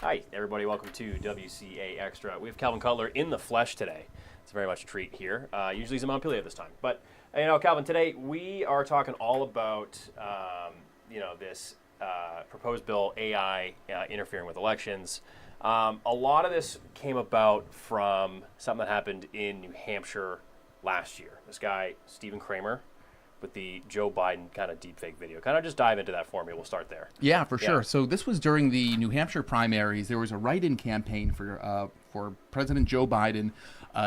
Hi, everybody. Welcome to WCA Extra. We have Calvin Cutler in the flesh today. It's very much a treat here. Usually he's in Montpelier at this time. But, Calvin, today we are talking all about, this proposed bill, AI interfering with elections. A lot of this came about from something that happened in New Hampshire last year. This guy, Stephen Kramer, with the Joe Biden kind of deepfake video. Kind of just dive into that for me. We'll start there. Yeah, for sure. So this was during the New Hampshire primaries. There was a write-in campaign for President Joe Biden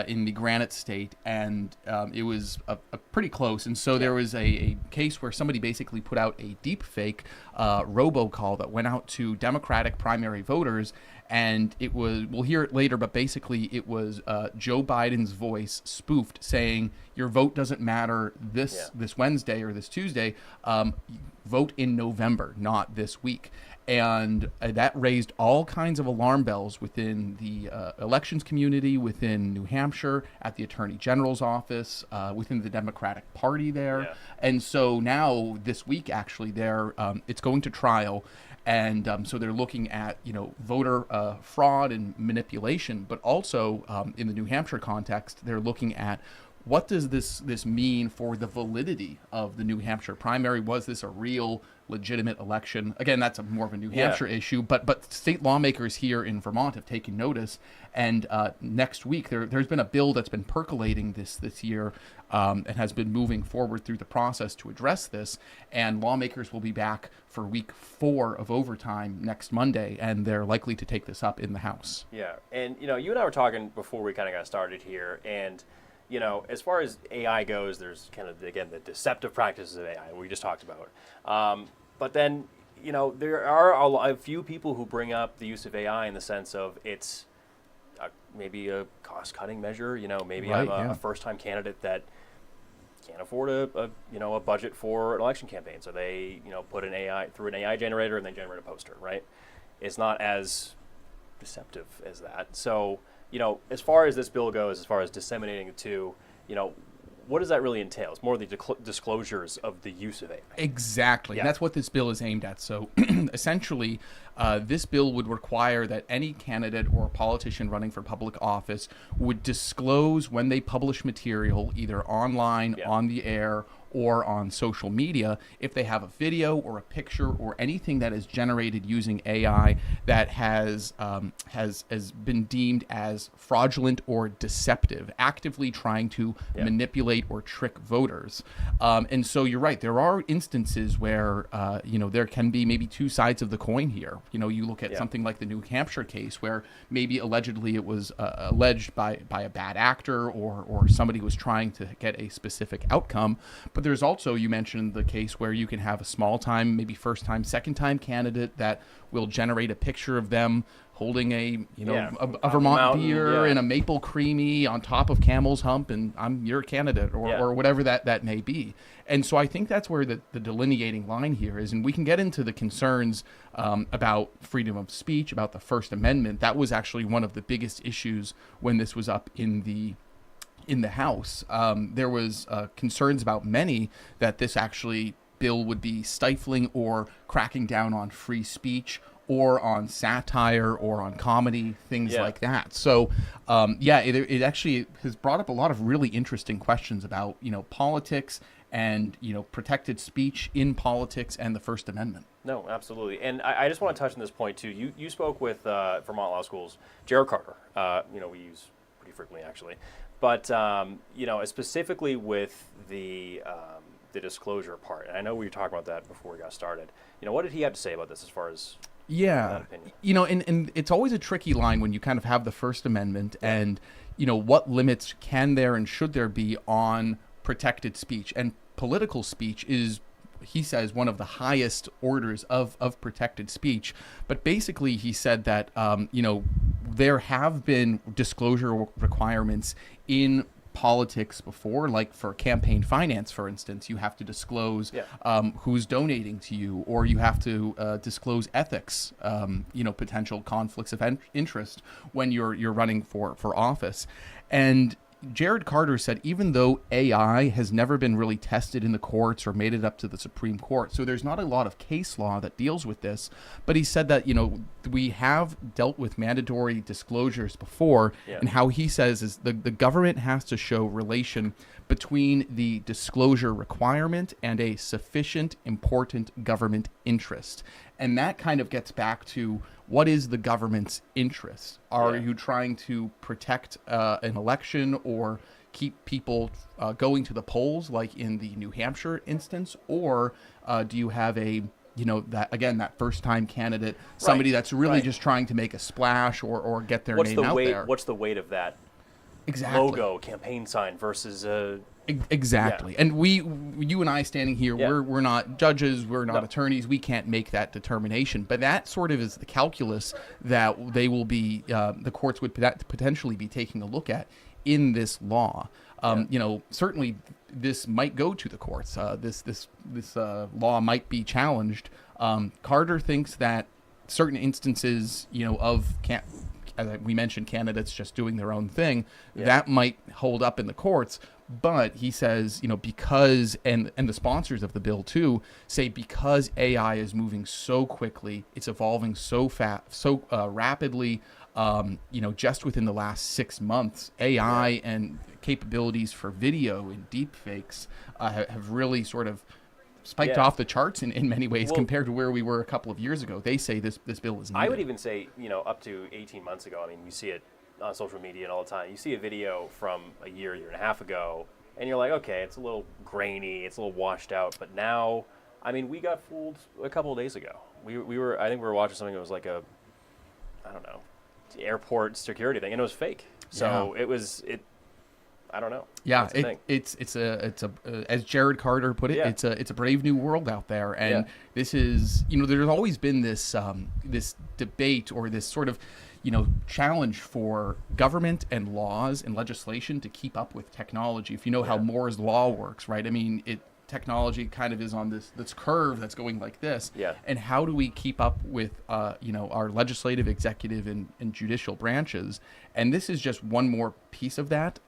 in the Granite State, and it was a pretty close. And so there was a case where somebody basically put out a deepfake robocall that went out to Democratic primary voters. And it was, we'll hear it later, but basically it was Joe Biden's voice spoofed saying, your vote doesn't matter this Wednesday or this Tuesday. Vote in November, not this week. And that raised all kinds of alarm bells within the elections community, within New Hampshire, at the Attorney General's office, within the Democratic Party there. Yeah. And so now, this week, actually, it's going to trial. And so they're looking at, voter fraud and manipulation, but also in the New Hampshire context, they're looking at what does this mean for the validity of the New Hampshire primary? Was this a real, legitimate election? Again, that's more of a New Hampshire issue, but state lawmakers here in Vermont have taken notice. And next week, there's been a bill that's been percolating this year and has been moving forward through the process to address this. And lawmakers will be back for week 4 of overtime next Monday, and they're likely to take this up in the House. Yeah, and you and I were talking before we kind of got started here, and as far as AI goes, there's kind of, again, the deceptive practices of AI we just talked about. But then, there are a few people who bring up the use of AI in the sense of it's maybe a cost-cutting measure. Maybe I'm a first-time candidate that can't afford a budget for an election campaign, so they put an AI through an AI generator and they generate a poster. Right? It's not as deceptive as that. So. As far as this bill goes, as far as disseminating it to, what does that really entail? It's more the disclosures of the use of AI. Exactly. Yeah. And that's what this bill is aimed at. So essentially, this bill would require that any candidate or politician running for public office would disclose when they publish material, either online, on the air, or on social media, if they have a video or a picture or anything that is generated using AI that has been deemed as fraudulent or deceptive, actively trying to manipulate or trick voters. And so you're right, there are instances where there can be maybe two sides of the coin here. You look at something like the New Hampshire case where maybe allegedly it was alleged by a bad actor or somebody was trying to get a specific outcome. But there's also, you mentioned the case where you can have a small time, maybe first time, second time candidate that will generate a picture of them holding a Vermont beer and a maple creamy on top of Camel's Hump, and I'm your candidate or whatever that may be. And so I think that's where the delineating line here is, and we can get into the concerns about freedom of speech, about the First Amendment. That was actually one of the biggest issues when this was up in the House. There was concerns about many that this actually bill would be stifling or cracking down on free speech or on satire or on comedy, things like that. So, it actually has brought up a lot of really interesting questions about, politics and, protected speech in politics and the First Amendment. No, absolutely. And I just want to touch on this point, too. You spoke with Vermont Law School's Jared Carter. We use pretty frequently, actually. But, specifically with the disclosure part, and I know we were talking about that before we got started, what did he have to say about this as far as that opinion? And it's always a tricky line when you kind of have the First Amendment and, what limits can there and should there be on protected speech. And political speech is, he says, one of the highest orders of protected speech. But basically, he said that, there have been disclosure requirements in politics before, like for campaign finance, for instance. You have to disclose who's donating to you, or you have to disclose ethics, potential conflicts of interest when you're running for office. And Jared Carter said even though AI has never been really tested in the courts or made it up to the Supreme Court, so there's not a lot of case law that deals with this, but he said that, we have dealt with mandatory disclosures before, and how he says is the government has to show relation between the disclosure requirement and a sufficient important government interest. And that kind of gets back to what is the government's interest? Are you trying to protect an election or keep people going to the polls, like in the New Hampshire instance? Or do you have that first-time candidate, somebody that's really just trying to make a splash or get their name out there? What's the weight of that logo, campaign sign versus Exactly. And you and I standing here, we're not judges, we're not attorneys, we can't make that determination. But that sort of is the calculus that they will be, the courts would potentially be taking a look at in this law. Certainly this might go to the courts. This law might be challenged. Carter thinks that certain instances, as we mentioned, candidates just doing their own thing, that might hold up in the courts. But he says, because, and the sponsors of the bill too, say because AI is moving so quickly, it's evolving so fast, so rapidly, just within the last 6 months, AI and capabilities for video and deep fakes have really sort of spiked off the charts in many ways compared to where we were a couple of years ago. They say this bill is needed. I would even say, up to 18 months ago, I mean, you see it on social media and all the time. You see a video from a year and a half ago, and you're like, okay, it's a little grainy, it's a little washed out. But now, I mean, we got fooled a couple of days ago. I think we were watching something that was like airport security thing, and it was fake. So I don't know. Yeah, it's as Jared Carter put it, it's a brave new world out there, and this is there's always been this this debate or this sort of challenge for government and laws and legislation to keep up with technology. If you know how Moore's law works, right? I mean, technology kind of is on this curve that's going like this. Yeah. And how do we keep up with our legislative, executive, and judicial branches? And this is just one more piece of that.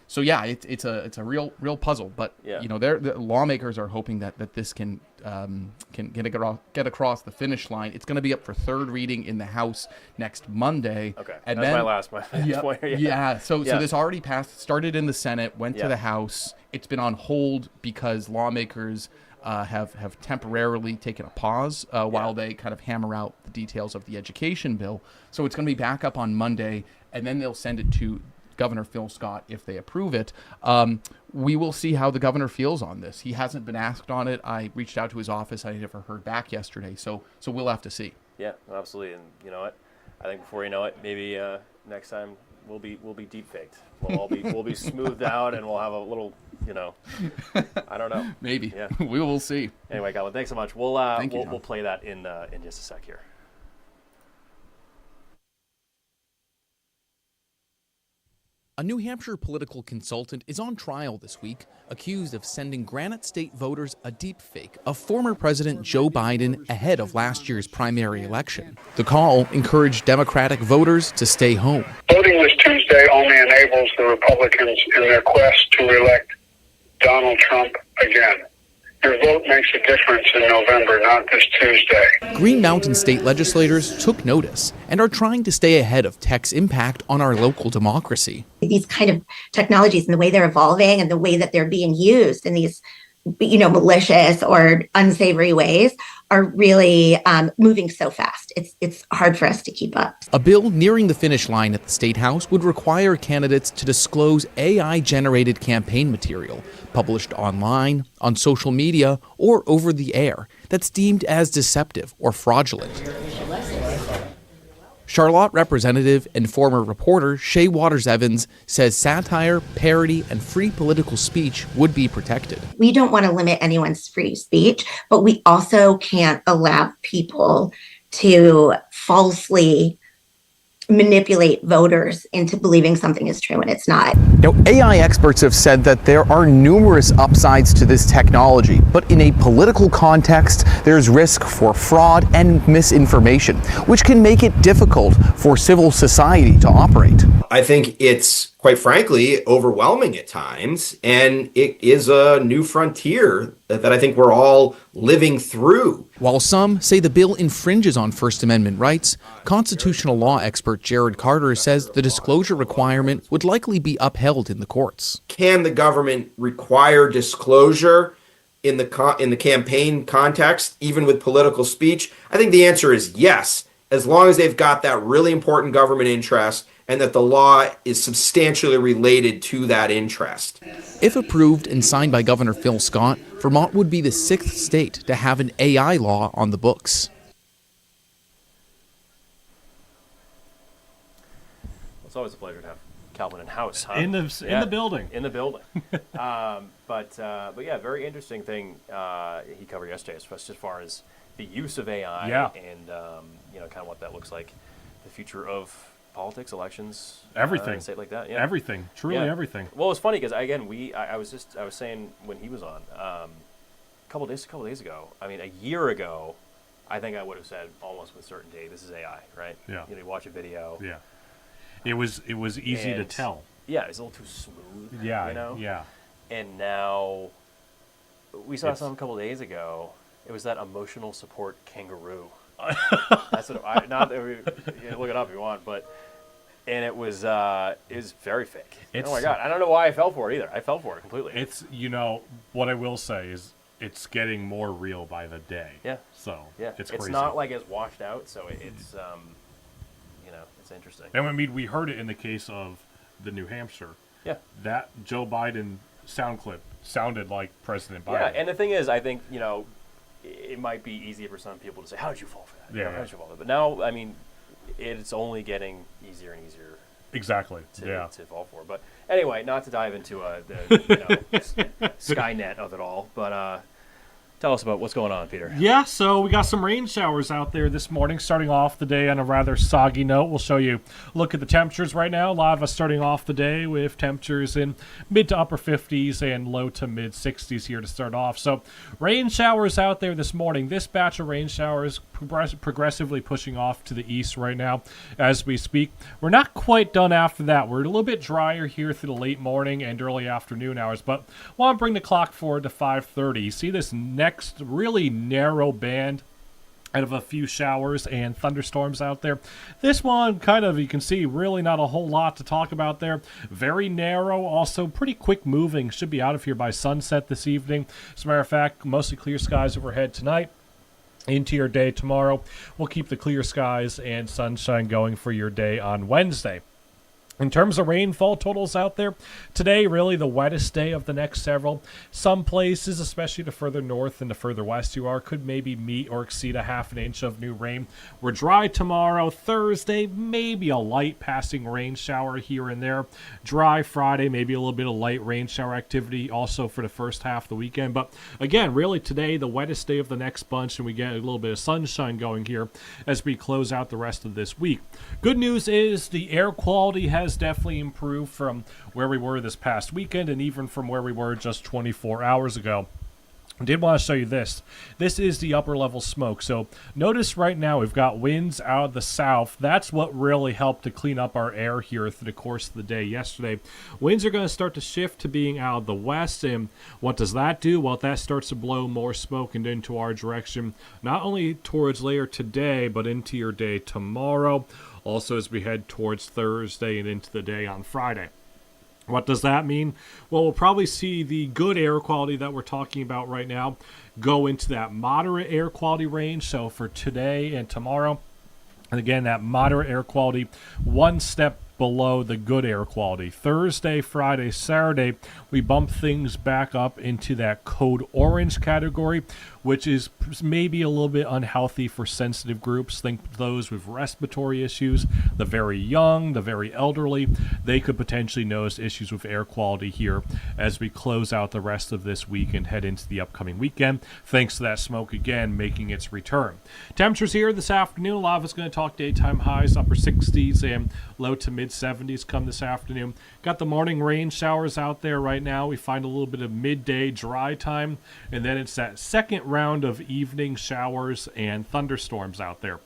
So it's a real puzzle. But the lawmakers are hoping that this can get across the finish line. It's going to be up for third reading in the House next Monday. Okay, and that's my last point. So this already passed, started in the Senate, went to the House. It's been on hold because lawmakers have temporarily taken a pause while they kind of hammer out the details of the education bill. So it's going to be back up on Monday, and then they'll send it to Governor Phil Scott if they approve it. We will see how the governor feels on this. He hasn't been asked on it. I reached out to his office. I never heard back yesterday. So we'll have to see. Yeah, absolutely. And you know what? I think before you know it, maybe next time we'll be deep faked. We'll be smoothed out, and we'll have a little, I don't know. Maybe. Yeah. We will see. Anyway, Colin, thanks so much. We'll play that in just a sec here. A New Hampshire political consultant is on trial this week, accused of sending Granite State voters a deepfake of former President Joe Biden ahead of last year's primary election. The call encouraged Democratic voters to stay home. Voting this Tuesday only enables the Republicans in their quest to reelect Donald Trump again. Your vote makes a difference in November, not this Tuesday. Green Mountain state legislators took notice and are trying to stay ahead of tech's impact on our local democracy. These kind of technologies and the way they're evolving and the way that they're being used in these, malicious or unsavory ways are really moving so fast. It's hard for us to keep up. A bill nearing the finish line at the State House would require candidates to disclose AI-generated campaign material published online, on social media, or over the air that's deemed as deceptive or fraudulent. Charlotte representative and former reporter Shay Waters-Evans says satire, parody, and free political speech would be protected. We don't want to limit anyone's free speech, but we also can't allow people to falsely manipulate voters into believing something is true when it's not. Now, AI experts have said that there are numerous upsides to this technology, but in a political context, there's risk for fraud and misinformation, which can make it difficult for civil society to operate. I think it's quite quite frankly, overwhelming at times. And it is a new frontier that I think we're all living through. While some say the bill infringes on First Amendment rights, constitutional law expert Jared Carter says the disclosure requirement would likely be upheld in the courts. Can the government require disclosure in the campaign context, even with political speech? I think the answer is yes, as long as they've got that really important government interest and that the law is substantially related to that interest. If approved and signed by Governor Phil Scott, Vermont would be the 6th state to have an AI law on the books. It's always a pleasure to have Calvin in house, huh? In the building. In the building. But yeah, very interesting thing he covered yesterday, as far as the use of AI and kind of what that looks like, the future of politics, elections, everything, say it like that. Yeah. Everything, truly everything. Well, it's funny because again, I was saying when he was on a couple days ago. I mean, a year ago, I think I would have said almost with certainty, this is AI, right? Yeah. You watch a video. Yeah. It was easy to tell. Yeah, it's a little too smooth. Yeah. Yeah. And now we saw something a couple days ago. It was that emotional support kangaroo. That's what look it up if you want, and it was very fake. Oh my God, I don't know why I fell for it either. I fell for it completely. It's what I will say is it's getting more real by the day. Yeah. So it's crazy. not like it's washed out. So it's it's interesting. And I mean, we heard it in the case of the New Hampshire. Yeah. That Joe Biden sound clip sounded like President Biden. Yeah, and the thing is, I think it might be easier for some people to say, "How did you fall for that?" Yeah. How did you fall for that? But now, I mean, it's only getting easier and easier. Exactly. To fall for. But anyway, not to dive into the Skynet of it all, but tell us about what's going on, Peter. Yeah, so we got some rain showers out there this morning, starting off the day on a rather soggy note. We'll show you look at the temperatures right now. A lot of us starting off the day with temperatures in mid to upper 50s and low to mid 60s here to start off. So rain showers out there this morning. This batch of rain showers progressively pushing off to the east right now as we speak. We're not quite done after that. We're a little bit drier here through the late morning and early afternoon hours, but I want to bring the clock forward to 5:30. You see this next really narrow band out of a few showers and thunderstorms out there. This one kind of, you can see, really not a whole lot to talk about there. Very narrow, also pretty quick moving. Should be out of here by sunset this evening. As a matter of fact, mostly clear skies overhead tonight. Into your day tomorrow. We'll keep the clear skies and sunshine going for your day on Wednesday. In terms of rainfall totals out there, today really the wettest day of the next several. Some places, especially the further north and the further west you are, could maybe meet or exceed a half an inch of new rain. We're dry tomorrow. Thursday, maybe a light passing rain shower here and there. Dry Friday, maybe a little bit of light rain shower activity also for the first half of the weekend. But again, really today, the wettest day of the next bunch, and we get a little bit of sunshine going here as we close out the rest of this week. Good news is the air quality has definitely improved from where we were this past weekend and even from where we were just 24 hours ago. I did want to show you this. This is the upper level smoke. So notice right now we've got winds out of the south. That's what really helped to clean up our air here through the course of the day yesterday. Winds are going to start to shift to being out of the west. And what does that do? Well, that starts to blow more smoke into our direction, not only towards later today, but into your day tomorrow. Also as we head towards Thursday and into the day on Friday. What does that mean? Well, we'll probably see the good air quality that we're talking about right now go into that moderate air quality range. So for today and tomorrow, and again, that moderate air quality, one step below the good air quality. Thursday, Friday, Saturday, we bump things back up into that code orange category, which is maybe a little bit unhealthy for sensitive groups. Think those with respiratory issues, the very young, the very elderly. They could potentially notice issues with air quality here as we close out the rest of this week and head into the upcoming weekend, thanks to that smoke again making its return. Temperatures here this afternoon, a lot of us going to talk daytime highs, upper 60s and low to mid 70s come this afternoon. Got the morning rain showers out there right now. We find a little bit of midday dry time, and then it's that second round of evening showers and thunderstorms out there.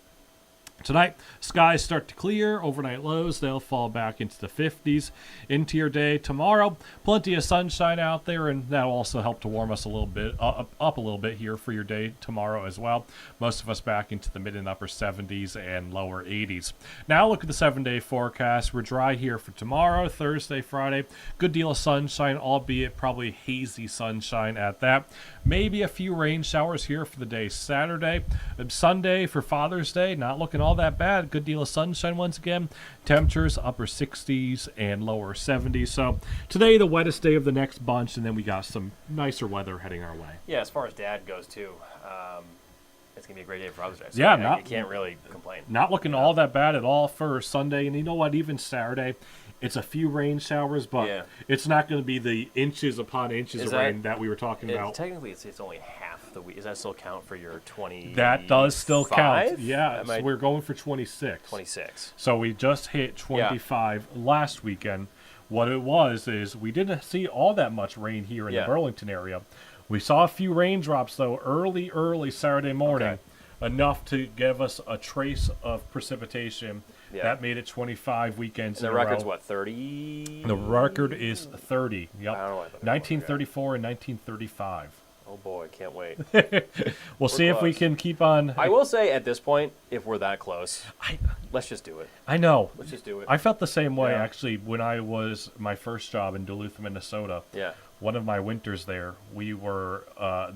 Tonight, skies start to clear. Overnight lows, they'll fall back into the 50s into your day. Tomorrow, plenty of sunshine out there, and that'll also help to warm us a little bit, up a little bit here for your day tomorrow as well. Most of us back into the mid and upper 70s and lower 80s. Now look at the 7-day forecast. We're dry here for tomorrow, Thursday, Friday. Good deal of sunshine, albeit probably hazy sunshine at that. Maybe a few rain showers here for the day Saturday. Sunday for Father's Day, not looking all that bad. Good deal of sunshine once again. Temperatures upper 60s and lower 70s. So today the wettest day of the next bunch, and then we got some nicer weather heading our way. Yeah, as far as Dad goes too, it's gonna be a great day for Father's Day. So Yeah, you can't really complain. Not looking all that bad at all for Sunday, and you know what? Even Saturday, it's a few rain showers, but it's not going to be the inches upon inches of rain that we were talking about. Technically, it's only half the week. Does that still count for your 20? That does still count. Yeah, so we're going for 26. 26. So we just hit 25 last weekend. What it was is we didn't see all that much rain here in the Burlington area. We saw a few raindrops, though, early Saturday morning, enough to give us a trace of precipitation. Yeah. That made it 25 weekends in a row. And the record's what, 30? The record is 30. Yep. I don't know what 1934 and 1935. Oh boy, can't wait. We'll see if we can keep on. I will say at this point, if we're that close, let's just do it. I know. Let's just do it. I felt the same way, actually, when I was my first job in Duluth, Minnesota. Yeah. One of my winters there, we were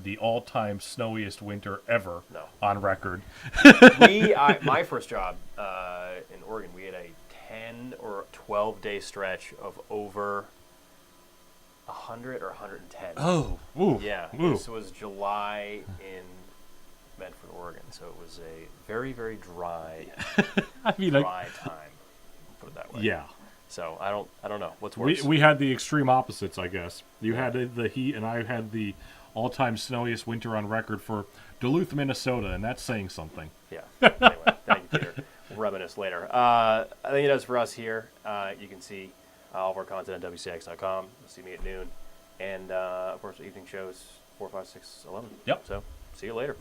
the all-time snowiest winter ever on record. My first job in Oregon, we had a 10 or 12-day stretch of over 100 or 110. Oh, ooh. Yeah. Ooh. This was July in Medford, Oregon, so it was a very, very dry, dry time. Put it that way. Yeah. So I don't know what's worse. We had the extreme opposites, I guess. You had the heat, and I had the all-time snowiest winter on record for Duluth, Minnesota, and that's saying something. Yeah. Anyway, thank you, Peter. We'll reminisce later. I think it does for us here. You can see all of our content at WCAX.com. You'll see me at noon. And, of course, evening shows 4, 5, 6, 11. Yep. So see you later.